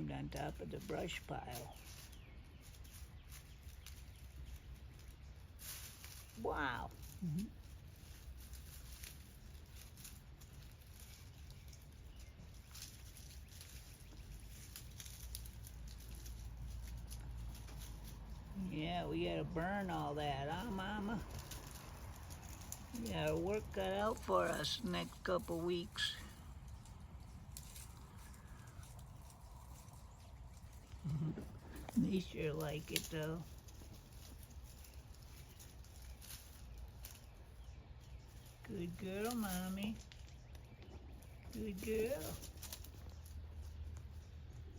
climbed on top of the brush pile. Wow. Yeah, we gotta burn all that, huh, Mama? We got our work cut out for us next couple weeks. They sure like it, though. Good girl, Mommy. Good girl.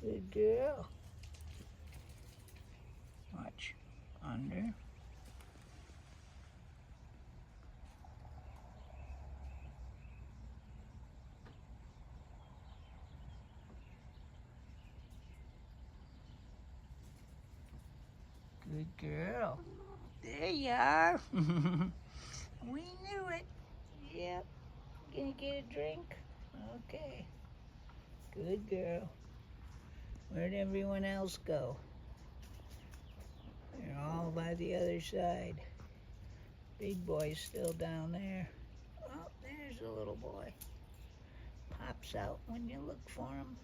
Good girl. Watch. Under. Good girl. There you are. We knew it. Yep. Gonna get a drink? Okay. Good girl. Where'd everyone else go? They're all by the other side. Big Boy's still down there. Oh, there's a little boy. Pops out when you look for him.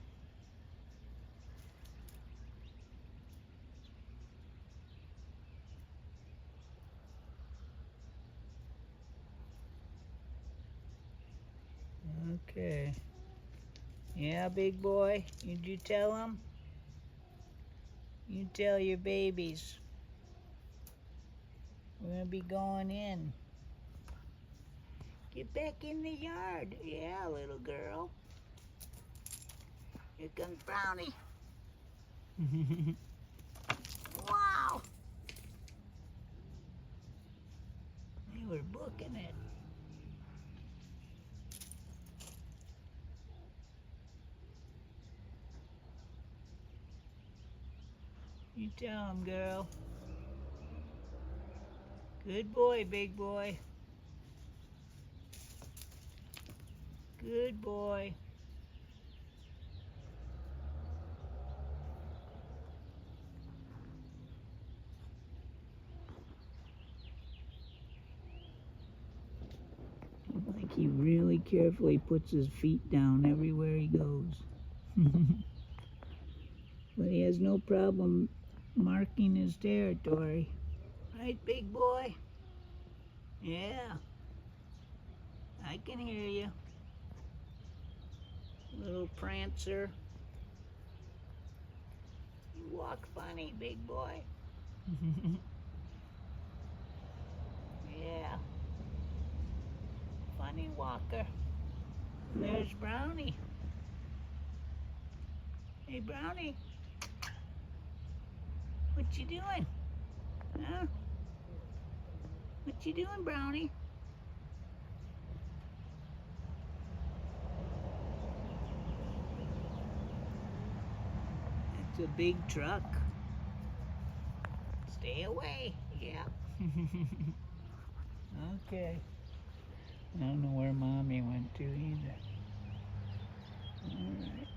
Okay. Yeah, Big Boy, did you tell him? You tell your babies. We're gonna be going in. Get back in the yard. Yeah, little girl. Here comes Brownie. Wow. They were booking it. You tell him, girl. Good boy, Big Boy. Good boy. Like he really carefully puts his feet down everywhere he goes. But he has no problem marking his territory. Right, Big Boy? Yeah. I can hear you. Little prancer. You walk funny, Big Boy. Yeah. Funny walker. There's Brownie. Hey, Brownie. What you doing? Huh? What you doing, Brownie? It's a big truck. Stay away. Yeah. Okay. I don't know where Mommy went to either. All right.